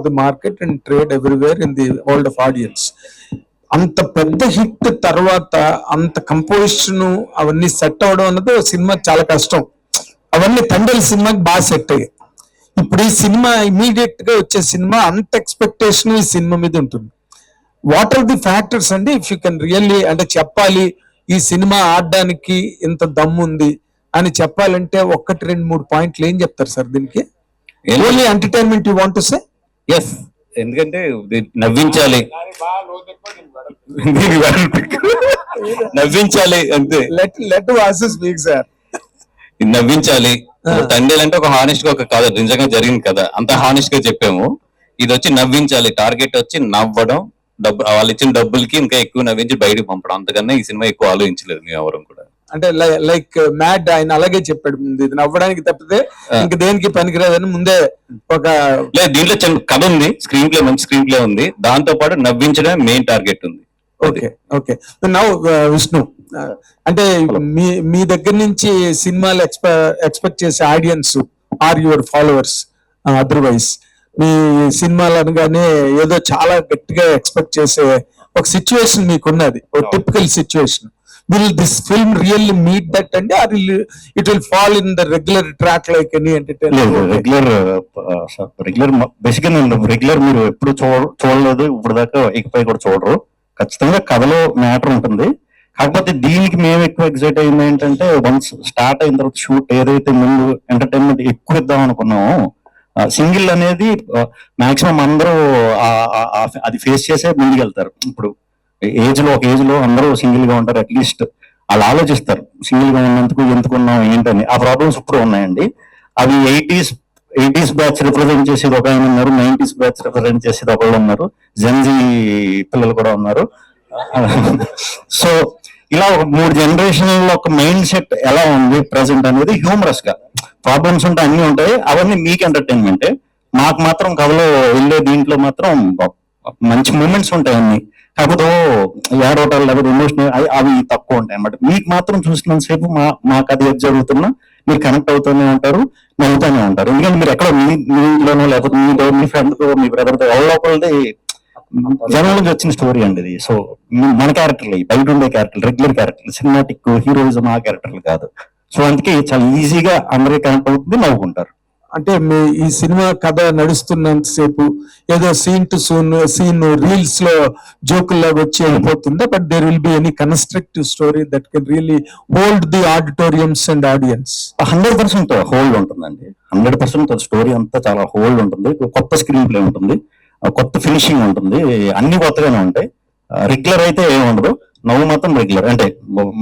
The market and trade everywhere in the world of audience. అంత పెద్ద hit తర్వాత అంత కంపోజిషన్ అవన్నీ సెట్ అవడం అన్నది సినిమా చాలా కష్టం. అవన్నీ తండ్రి సినిమాకి బాగా సెట్ అయ్యాయి. ఇప్పుడు ఈ సినిమా ఇమీడియట్ గా వచ్చే సినిమా అంత ఎక్స్పెక్టేషన్ ఈ సినిమా మీద ఉంటుంది. వాట్ ఆర్ ది ఫ్యాక్టర్స్ అండి ఇఫ్ యూ కెన్ రియల్లీ అంటే చెప్పాలి ఈ సినిమా ఆడడానికి ఇంత దమ్ము ఉంది అని చెప్పాలంటే 1, 2, 3 పాయింట్లు ఏం చెప్తారు సార్ దీనికి? Only entertainment you want to say? Yes, ఎందుకంటే నవ్వించాలి, నవ్వించాలి అంతే. Let voices speak sir. నవ్వించాలి. తండ్రి అంటే ఒక హానెస్ట్ గా ఒక కథ, నిజంగా జరిగింది కదా, అంత హానెస్ట్ గా చెప్పాము. ఇది వచ్చి నవ్వించాలి, టార్గెట్ వచ్చి నవ్వడం, డబ్బు వాళ్ళు ఇచ్చిన డబ్బులకి ఇంకా ఎక్కువ నవ్వించి బయటకు పంపడం. అంతకన్నా ఈ సినిమా ఎక్కువ ఆలోచించలేదు మేము ఎవరం కూడా. అంటే లైక్ మ్యాడ్ ఆయన అలాగే చెప్పాడు, ఇది నవ్వడానికి తప్పితే ఇంక దేనికి పనికిరాదని ముందే ఒక లేదు. దీంట్లో కథ ఉంది, స్క్రీన్ ప్లే మంచి స్క్రీన్ ప్లే ఉంది, దాంతో పాటు నవ్వించడం మెయిన్ టార్గెట్ ఉంది. Okay okay. నౌ విష్ణు, అంటే మీ దగ్గర నుంచి సినిమాలు ఎక్స్పెక్ట్ చేసే audience are your followers? Otherwise మీ సినిమాలు అనగానే ఏదో చాలా గట్టిగా ఎక్స్పెక్ట్ చేసే ఒక సిచ్యువేషన్ మీకున్నది, ఒక typical situation. Will this film really meet that and or it will fall in the regular track like any entertainment? Regular బేసిక్గా నేను రెగ్యులర్ మీరు ఎప్పుడు చూడలేదు ఇప్పుడు దాకా, ఇకపై కూడా చూడరు. ఖచ్చితంగా కథలో మ్యాటర్ ఉంటుంది. కాకపోతే దీనికి మేము ఎక్కువ ఎక్సైట్ అయింది ఏంటంటే, వన్స్ స్టార్ట్ అయిన తర్వాత షూట్ ఏదైతే ముందు ఎంటర్టైన్మెంట్ ఎక్కువ ఇద్దాం అనుకున్నామో, సింగిల్ అనేది మాక్సిమం అందరూ అది ఫేస్ చేసే ముందుకెళ్తారు. ఇప్పుడు ఒక ఏజ్ లో అందరూ సింగిల్ గా ఉంటారు, అట్లీస్ట్ వాళ్ళు ఆలోచిస్తారు సింగిల్ గా ఉన్నందుకు ఎందుకున్నాం ఏంటని. ఆ ప్రాబ్లమ్స్ ఇప్పుడు ఉన్నాయండి. అవి 80s బ్యాచ్ రిప్రజెంట్ చేసేది ఒక ఆయన ఉన్నారు, 90s బ్యాచ్ రిప్రజెంట్ చేసేది ఒకళ్ళు ఉన్నారు, జెన్జీ పిల్లలు కూడా ఉన్నారు. సో ఇలా ఒక 3 జనరేషన్ల ఒక మైండ్ సెట్ ఎలా ఉంది ప్రెసెంట్ అనేది హ్యూమరస్ గా. ప్రాబ్లమ్స్ ఉంటాయి, అన్ని ఉంటాయి, అవన్నీ మీకు ఎంటర్టైన్మెంటే. నాకు మాత్రం కథలో వెళ్ళే దీంట్లో మాత్రం మంచి మూమెంట్స్ ఉంటాయి అన్ని. కాకపోతే ఏడవటాలు లేకపోతే ఎమోషనల్ అవి తక్కువ ఉంటాయి అన్నమాట. మీకు మాత్రం చూసినంత సేపు మాకు అది జరుగుతున్నా మీరు కనెక్ట్ అవుతూనే ఉంటారు, నవ్వుతూనే ఉంటారు. ఎందుకంటే మీరు ఎక్కడ మీ ఇంట్లోనో లేకపోతే మీ ఫ్రెండ్ తో మీ బ్రదర్ తో ఒకళ్ళది జనం నుంచి వచ్చిన స్టోరీ అండి ఇది. సో మన క్యారెక్టర్లు, బయట ఉండే క్యారెక్టర్లు, రెగ్యులర్ క్యారెక్టర్లు, సినిమాటిక్ హీరోయిజం ఆ క్యారెక్టర్లు కాదు. సో అందుకే చాలా ఈజీగా అందరికీ కనెక్ట్ అవుతుంది, నవ్వుకుంటారు. అంటే మీ ఈ సినిమా కథ నడుస్తున్నంతసేపు ఏదో సీన్ టు సీన్ రీల్స్ లో జోకుల్లాగా వచ్చి వెళ్ళిపోతుందా? But there will be any constructive story that can really hold the auditoriums and audience? 100% hold ఉంటుందండి. 100% స్టోరీ అంతా చాలా హోల్డ్ ఉంటుంది. కొత్త స్క్రీన్ ప్లే ఉంటుంది, కొత్త ఫినిషింగ్ ఉంటుంది, అన్ని కొత్తగానే ఉంటాయి. రెగ్యులర్ అయితే ఏమి ఉండదు. నవ్వు మాత్రం రెగ్యులర్. అంటే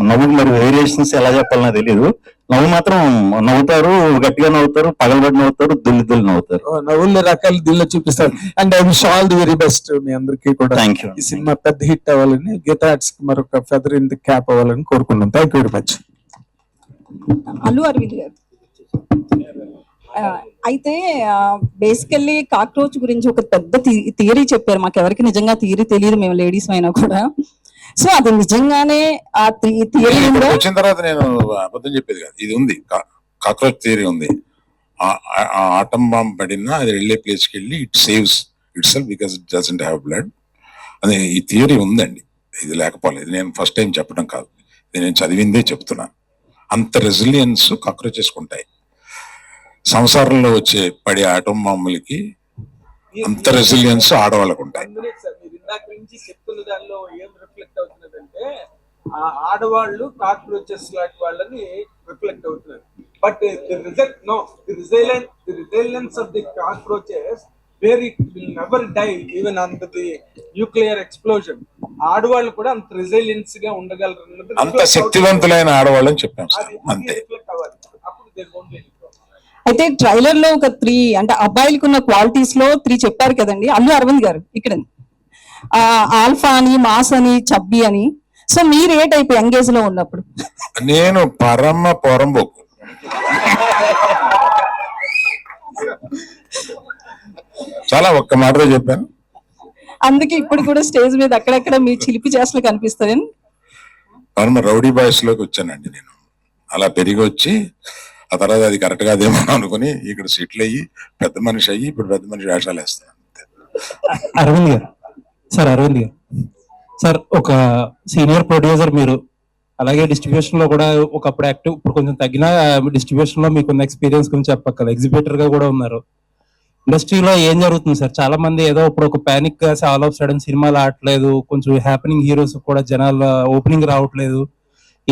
నవ్వు మరి వేరియేషన్స్ ఎలా చెప్పాలన్నా తెలియదు. నవ్వు మాత్రం నవ్వుతారు, గట్టిగా నవ్వుతారు, పగలబడి నవ్వుతారు, దుల్లి నవ్వుతారు. నవ్వుల రకాలు దిల్లో చూపిస్తారు. And I wish all the very best మీ అందరికీ కూడా. Thank you. ఈ సినిమా పెద్ద హిట్ అవ్వాలని, గీతా ఆర్ట్స్ కి మరొక ఫెదర్ ఇన్ ది క్యాప్ అవ్వాలని కోరుకున్నాం. Thank you very much. Allu Aravind గారు, అయితే బేసికల్లీ కాక్రోచ్ గురించి ఒక పెద్ద థియరీ చెప్పారు. మాకు ఎవరికి నిజంగా థియరీ తెలియదు, మేము లేడీస్ అయినా కూడా. సో అది నిజంగానే ఆ థియరీ వచ్చిన తర్వాత నేను అబద్ధం చెప్పేది కాదు, ఇది ఉంది, కాక్రోచ్ థియరీ ఉంది. ఆటం బాంబ్ పడినా అది వెళ్ళే ప్లేస్కి వెళ్ళి it saves it self because it doesn't have blood అనే ఈ థియరీ ఉందండి. ఇది లేకపోలేదు, నేను ఫస్ట్ టైం చెప్పడం కాదు, ఇది నేను చదివిందే చెప్తున్నా. అంత రెసిలియన్స్ కాక్రోచెస్ ఉంటాయి. సంసారంలో వచ్చే పడే ఆటం బాంబులకి అంత రెసిలియన్స్ ఆడవాళ్ళకు ఉంటాయి. చెప్తున్న దానిలో ఏం రిఫ్లెక్ట్ అవుతున్నదంటే ఆడవాళ్ళు కాక్రోచెస్ లాంటి వాళ్ళని రిఫ్లెక్ట్ అవుతున్నారు. But the resilience of the cockroaches where it will never die even under the nuclear explosion. ఆడవాళ్ళు కూడా అంత రెసిలియన్స్ గా ఉండగలరు, అంత శక్తివంతులైన ఆడవాళ్ళని చెప్పాం సార్, అంతే. అయితే ట్రైలర్ లో ఒక 3 అంటే అబ్బాయిలకు ఉన్న క్వాలిటీస్ లో 3 చెప్పారు కదండి అల్లు అరవింద్ గారు. ఇక్కడ ఆల్ఫా అని, మాస్ అని, చబ్బి అని. సో మీరు ఏ టైప్ యంగేజ్ లో ఉన్నప్పుడు? నేను పరమ పొరంబోకు. చాలా ఒక్క మాటలో చెప్పాను. అందుకే ఇప్పుడు కూడా స్టేజ్ మీద అక్కడక్కడ మీ చిలిపి చేష్టలు కనిపిస్తాయి. పరమ రౌడీ బాయ్స్ లోకి వచ్చానండి నేను. అలా పెరిగి వచ్చి ఆ తర్వాత అది కరెక్ట్ కాదేమో అనుకుని ఇక్కడ సెటిల్ అయ్యి పెద్ద మనిషి అయ్యి ఇప్పుడు పెద్ద మనిషి వేషాలు వేస్తాను. అరవింద్ గారు అరవింద్ గారు ఒక సీనియర్ ప్రొడ్యూసర్ మీరు, అలాగే డిస్ట్రిబ్యూషన్ లో కూడా ఒకప్పుడు యాక్టివ్, ఇప్పుడు కొంచెం తగ్గిన డిస్ట్రిబ్యూషన్ లో మీకున్న ఎక్స్పీరియన్స్ గురించి చెప్పక్కల, ఎగ్జిబిటర్ గా కూడా ఉన్నారు. ఇండస్ట్రీలో ఏం జరుగుతుంది సార్? చాలా మంది ఏదో ఇప్పుడు ఒక పానిక్ గా ఆల్ ఆఫ్ సడన్ సినిమాలు ఆడట్లేదు, కొంచెం హ్యాపెనింగ్ హీరోస్ కూడా జనాల ఓపెనింగ్ రావట్లేదు,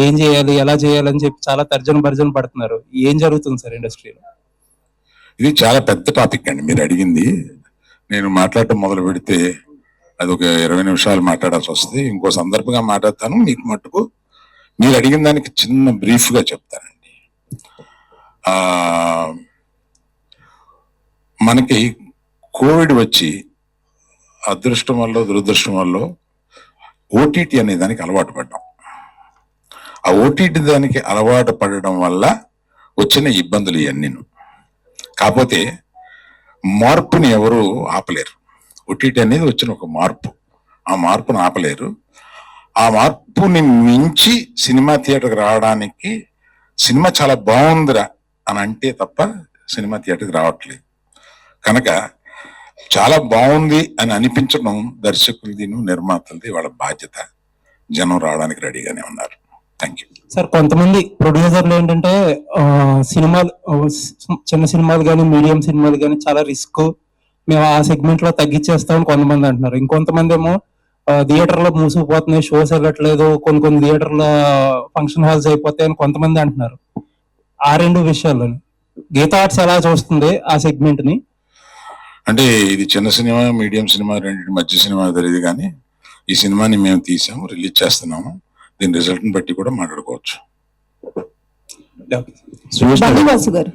ఏం చేయాలి ఎలా చేయాలి అని చెప్పి చాలా తర్జన పడుతున్నారు. ఏం జరుగుతుంది సార్ ఇండస్ట్రీలో? ఇది చాలా పెద్ద టాపిక్ అండి మీరు అడిగింది. నేను మాట్లాడటం మొదలు పెడితే అది ఒక 20 నిమిషాలు మాట్లాడాల్సి వస్తుంది. ఇంకో సందర్భంగా మాట్లాడతాను. మీకు మట్టుకు మీరు అడిగిన దానికి చిన్న బ్రీఫ్ గా చెప్తానండి. మనకి కోవిడ్ వచ్చి అదృష్టం వల్ల దురదృష్టం వల్ల ఓటీటీ అనే దానికి అలవాటు పడ్డాం. ఆ ఓటీటీ దానికి అలవాటు పడడం వల్ల వచ్చిన ఇబ్బందులు ఇవన్నీ. కాకపోతే మార్పుని ఎవరు ఆపలేరు. ఓటీటీ అనేది వచ్చిన ఒక మార్పు, ఆ మార్పును ఆపలేరు. ఆ మార్పుని మించి సినిమా థియేటర్కి రావడానికి సినిమా చాలా బాగుందిరా అని అంటే తప్ప సినిమా థియేటర్కి రావట్లేదు. కనుక చాలా బాగుంది అని అనిపించడం దర్శకులది నిర్మాతలది వాళ్ళ బాధ్యత. జనం రావడానికి రెడీగానే ఉన్నారు. Thank you sir. కొంతమంది ప్రొడ్యూసర్లు ఏంటంటే సినిమాలు, చిన్న సినిమాలు కానీ మీడియం సినిమాలు కానీ చాలా రిస్క్, మేము ఆ సెగ్మెంట్ లో తగ్గించేస్తామని కొంతమంది అంటున్నారు. ఇంకొంతమంది ఏమో థియేటర్ లో మూసుకుపోతున్నాయి, షోస్ వెళ్ళట్లేదు, కొన్ని థియేటర్లో ఫంక్షన్ హాల్స్ అయిపోతాయి అని కొంతమంది అంటున్నారు. ఆ రెండు విషయాల్లోని గీతా ఆర్ట్స్ ఎలా చూస్తుంది ఆ సెగ్మెంట్ ని? అంటే ఇది చిన్న సినిమా మీడియం సినిమా రెండింటి మధ్య సినిమా తెలియదు, కానీ ఈ సినిమాని మేము తీసాము, రిలీజ్ చేస్తున్నాము. దీని రిజల్ట్ ని బట్టి కూడా మాట్లాడుకోవచ్చు. బనివాసు గారు,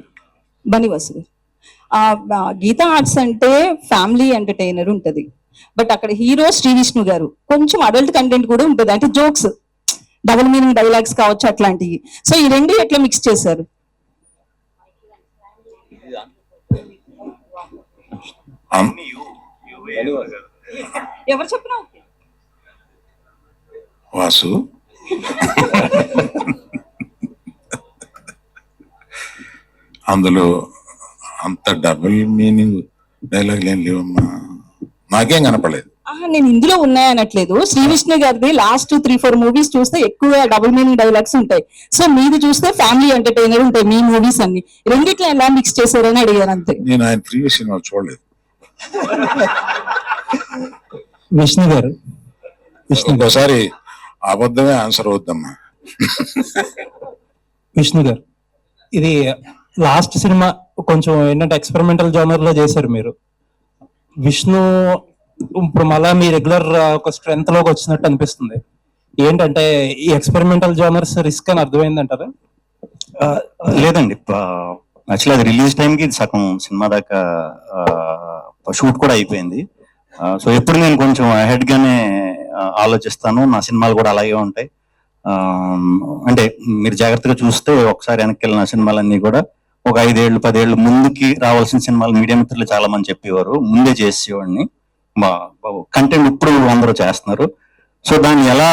గీతా ఆర్ట్స్ అంటే ఫ్యామిలీ ఎంటర్టైనర్ ఉంటది, బట్ అక్కడ హీరో శ్రీ విష్ణు గారు కొంచెం అడల్ట్ కంటెంట్ కూడా ఉంటది, అంటే జోక్స్, డబుల్ మీనింగ్ డైలాగ్స్ కావచ్చు అట్లాంటివి. సో ఈ రెండు ఎట్లా మిక్స్ చేశారు? ఎవరు చెప్పినా వాసు అందులో అంత డబుల్ మీనింగ్ డైలాగ్ ఏం లేవమ్మా, నాకేం కనపడలేదు. నేను ఇందులో ఉన్నాయనట్లేదు. శ్రీ విష్ణు గారిది లాస్ట్ 3-4 మూవీస్ చూస్తే ఎక్కువ డబుల్ మీనింగ్ డైలాగ్స్ ఉంటాయి. సో మీది చూస్తే ఫ్యామిలీ ఎంటర్టైనర్ ఉంటాయి మీ మూవీస్ అన్ని. రెండిట్లో ఎలా మిక్స్ చేశారని అడిగారు అంతే. నేను ఆయన ప్రీవియస్ సినిమా చూడలేదు. విష్ణు గారు, ఇంకోసారి అబద్ధమే ఆన్సర్ అవుద్దమ్మా. విష్ణు గారు, ఇది లాస్ట్ సినిమా కొంచెం ఏంటంటే ఎక్స్పెరిమెంటల్ జోనర్ లో చేశారు మీరు. విష్ణు ఇప్పుడు మళ్ళా మీ రెగ్యులర్ ఒక స్ట్రెంత్ లోకి వచ్చినట్టు అనిపిస్తుంది. ఏంటంటే ఈ ఎక్స్పెరిమెంటల్ జోనర్స్ రిస్క్ అని అర్థమైందంటారా? లేదండి, యాక్చువల్లీ అది రిలీజ్ టైంకి సగం సినిమా దాకా షూట్ కూడా అయిపోయింది. సో ఎప్పుడు నేను కొంచెం అహెడ్ గానే ఆలోచిస్తాను, నా సినిమాలు కూడా అలాగే ఉంటాయి. అంటే మీరు జాగ్రత్తగా చూస్తే ఒకసారి వెనక్కి వెళ్ళిన సినిమాలన్నీ కూడా ఒక 5 ఏళ్ళు 10 ఏళ్ళు ముందుకి రావాల్సిన సినిమాలు మీడియా మిత్రులు చాలా మంది చెప్పేవారు, ముందే చేసేవాడిని. కంటెంట్ ఇప్పుడు అందరూ చేస్తున్నారు. సో దాన్ని ఎలా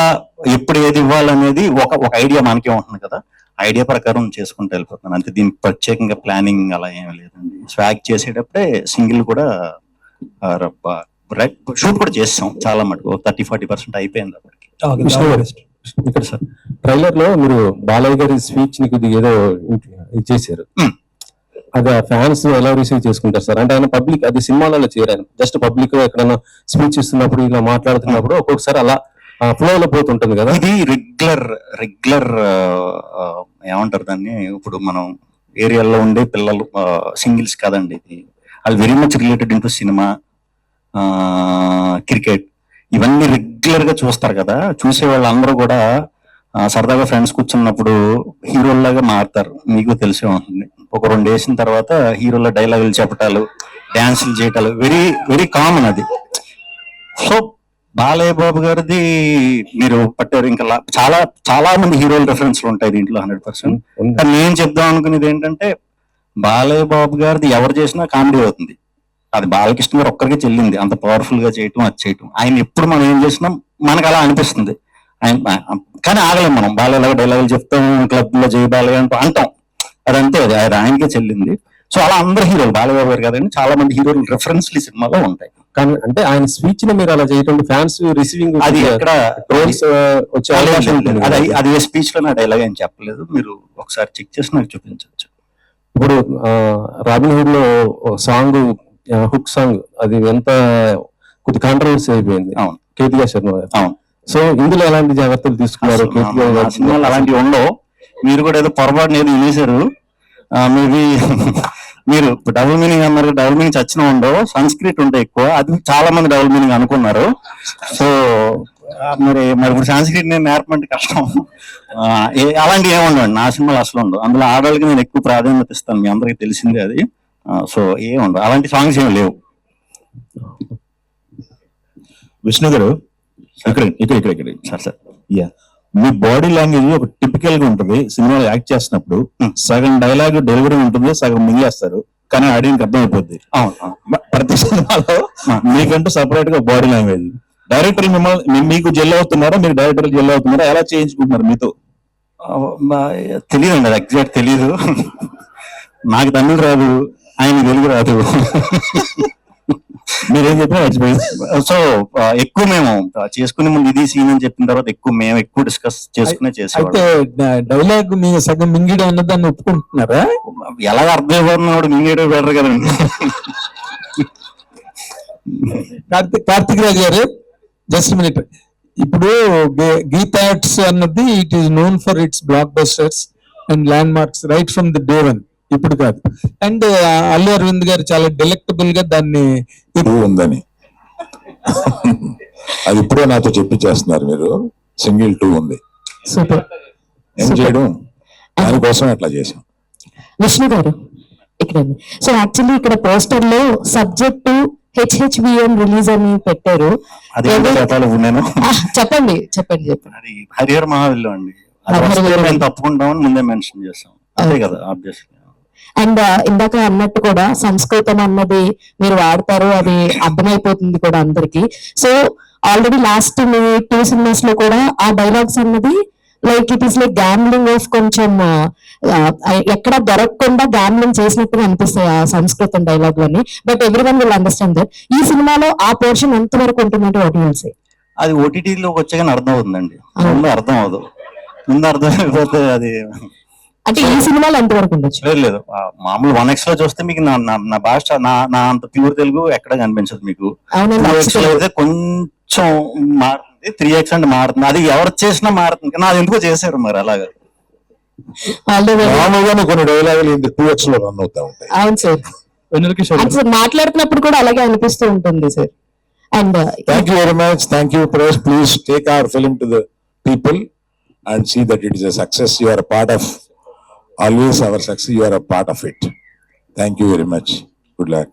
ఎప్పుడు ఏది ఇవ్వాలనేది ఒక ఐడియా మనకే ఉంటుంది కదా, ఐడియా ప్రకారం చేసుకుంటూ వెళ్ళిపోతున్నాను అంతే. దీనికి ప్రత్యేకంగా ప్లానింగ్ అలా ఏమీ లేదండి. స్వాగ్ చేసేటప్పుడే సింగిల్ కూడా షూట్ కూడా చేస్తాం, చాలా మటుకు 30-40% అయిపోయింది అప్పటికి. ఇక్కడ సార్ ట్రైలర్ లో మీరు బాలయ్య గారి స్పీచ్ ని కొద్దిగా ఏదో చేశారు, అది ఫ్యాన్స్ ఎలా రిసీవ్ చేసుకుంటారు సార్? అంటే ఆయన పబ్లిక్, అది సినిమాలలో చేరాను, జస్ట్ పబ్లిక్ ఎక్కడైనా స్పీచ్ ఇస్తున్నప్పుడు ఇలా మాట్లాడుతున్నప్పుడు ఒక్కొక్కసారి అలా ఫ్లో లో పోతుంటుంది కదా. ఇది రెగ్యులర్ ఏమంటారు దాన్ని, ఇప్పుడు మనం ఏరియాలో ఉండే పిల్లలు సింగిల్స్ కాదండి, ఇది వాళ్ళు very much related into cinema, cricket, ఇవన్నీ రెగ్యులర్ గా చూస్తారు కదా. చూసే వాళ్ళందరూ కూడా సరదాగా ఫ్రెండ్స్ కూర్చున్నప్పుడు హీరోల్లాగా మారుతారు, మీకు తెలిసే ఉంటుంది. ఒక 2 వేసిన తర్వాత హీరోల డైలాగులు చెప్పటాలు, డాన్సులు చేయటాలు వెరీ వెరీ కామన్ అది. సో బాలయ్య బాబు గారిది మీరు పట్టారు, ఇంకా చాలా మంది హీరోల రెఫరెన్స్లు ఉంటాయి దీంట్లో 100%. కానీ నేను చెప్దాం అనుకునేది ఏంటంటే, బాలయ్య బాబు గారిది ఎవరు చేసినా కామెడీ అవుతుంది. అది బాలకృష్ణ గారు ఒక్కరికే చెల్లింది, అంత పవర్ఫుల్ గా చేయటం, అది చేయటం. ఆయన ఎప్పుడు మనం ఏం చేసినా మనకు అలా అనిపిస్తుంది. ఆయన కానీ ఆగలేం మనం, బాలయ్య డైలాగులు చెప్తాం, క్లబ్ లో జై బాలయ్య అంటాం, అదంతే, అది ఆయనకే చెల్లింది. సో అలా అందరు హీరోలు, బాలయ్య గారు కదండి, చాలా మంది హీరోలు రెఫరెన్స్లు ఈ సినిమాలో ఉంటాయి. కానీ అంటే ఆయన స్పీచ్ ని మీరు అలా చేయటం ఫ్యాన్స్ రిసీవింగ్ అది ఎక్కడ ట్రోల్స్ వచ్చే అవకాశం ఉంటుంది అది కదా. అది స్పీచ్ లో నా డైలాగ్ అని చెప్పలేదు, మీరు ఒకసారి చెక్ చేసి నాకు చూపించవచ్చు. ఇప్పుడు రాబిన్ హుడ్ లో సాంగ్ హుక్ సాంగ్ అది ఎంత కొద్ది కాంట్రవర్సీ అయిపోయింది అవును. కేతికా శర్మ గారు. అవును. సో ఇందులో ఎలాంటి జాగ్రత్తలు తీసుకున్నారు అసలు కేతికా మా గారు? సినిమాలు అలాంటివి ఉండవు. మీరు కూడా ఏదో పొరపాటు నేను వినేశారు. మేబీ మీరు డబుల్ మీనింగ్ అన్నారు, డబుల్ మీనింగ్ చచ్చిన ఉండవు, సంస్క్రిట్ ఉంటాయి ఎక్కువ, అది చాలా మంది డబుల్ మీనింగ్ అనుకున్నారు. సో మరి ఇప్పుడు సంస్క్రిట్ నేను నేర్పమంటే కష్టం. అలాంటివి ఏముండవు నా సినిమాలు, అసలు ఉండవు. అందులో ఆడవాళ్ళకి నేను ఎక్కువ ప్రాధాన్యత ఇస్తాను, మీ అందరికీ తెలిసిందే అది. సో ఏముండవు, అలాంటి సాంగ్స్ ఏమి లేవు. విష్ణు గారు ఇక్కడ సార్ యా, మీ బాడీ లాంగ్వేజ్ ఒక టిపికల్ గా ఉంటుంది. సినిమాలో యాక్ట్ చేసినప్పుడు సగం డైలాగ్ డెలివరీ ఉంటుంది, సగం మింగేస్తారు, కానీ ఆడియన్స్ అర్థమైపోద్ది. అవును. ప్రతి సినిమాలో మీకంటూ సపరేట్ గా బాడీ లాంగ్వేజ్. డైరెక్టర్లు మిమ్మల్ని మీకు జెల్ అవుతున్నారా, మీరు డైరెక్టర్లు జెల్ అవుతున్నారా, ఎలా చేయించుకుంటున్నారు మీతో? తెలియదండి, అది ఎగ్జాక్ట్ తెలియదు. నాకు తమిళ రాదు, ఆయన తెలుగు రాదు. మీరేం చెప్పినా మర్చిపోయింది. సో ఎక్కువ మేము చేసుకునే ముందు ఇది సీన్ అని చెప్పిన తర్వాత మేము ఎక్కువ డిస్కస్ చేసుకునే అయితే చేసేవాళ్ళం. డైలాగ్ మీ సగం మింగిడం ఉన్నదాన్ని ఒప్పుకుంటున్నారా? ఎలాగ అర్థం అయిపోతున్నాడు మింగేయడం బెటర్ కదండి. కార్తిక్ రాజు గారు, జస్ట్ మినిట్. ఇప్పుడు గీతాట్స్ అన్నది it is known for it's black busters and land marks right from the day one, ఇప్పుడు కాదు. అండ్ అల్లు అరవింద్ గారు చాలా డెలెక్టబుల్ గా దాన్ని ఉందని అది ఇప్పుడే నాతో చెప్పించేస్తున్నారు మీరు. సింగిల్ 2 ఉంది, సూపర్. ఏం చేయడం, దానికోసం అట్లా చేశాం. విష్ణు గారు ఇక్కడ, సో యాక్చువల్లీ ఇక్కడ పోస్టర్ లో సబ్జెక్టు HHVM రిలీజ్ అని పెట్టారు. అది చెప్పాలి ఇప్పుడు నేను. చెప్పండి. అది హరిహర మహావిల్లో అండి, అది వస్తే మేము తప్పుకుంటామని ముందే మెన్షన్ చేస్తాం, అంతే కదా ఆబ్వియస్లీ. అండ్ ఇందాక అన్నట్టు కూడా సంస్కృతం అన్నది మీరు వాడతారు, అది అర్థమైపోతుంది కూడా అందరికి. సో ఆల్రెడీ లాస్ట్ మీ 2 సినిమాస్ లో కూడా ఆ డైలాగ్స్ అన్నది like it is like gambling of కొంచెం ఎక్కడ దొరకకుండా గ్యామ్లింగ్ చేసినట్టుగా అనిపిస్తాయి ఆ సంస్కృతం డైలాగ్లన్నీ. But everyone will understand that. ఈ సినిమాలో ఆ పోర్షన్ ఎంత వరకు ఉంటుందంటే ఆడియన్స్ అది ఓటీటీలోకి వచ్చాకనే అర్థం అవుతుందండి, ముందు అర్థం అవదు. ముందు అర్థం అయిపోతే అది అంటే ఈ సినిమాలో ఎంత వరకు ఉండొచ్చు? లేదు మామూలు 1x లో చూస్తే మీకు నా భాష నా అంత ప్యూర్ తెలుగు ఎక్కడ కనిపించదు మీకు. 2x లో అయితే కొంచెం మారుతుంది, 3x అంటే మారుతుంది. అది ఎవరు చేసినా మారుతుంది, కానీ అది ఎందుకో చేశారు మరి అలాగా. మామూలుగానే కొన్ని డైలాగులు 2x లో రన్ అవుతా ఉంటాయి. అవును సార్, మాట్లాడుతున్నప్పుడు కూడా అలాగే అనిపిస్తూ ఉంటుంది sir. And Thank you very much. Thank you, press. Please take our film to the people and see that it is a success. You are a part of always our success. You are a part of it. Thank you very much. Good luck.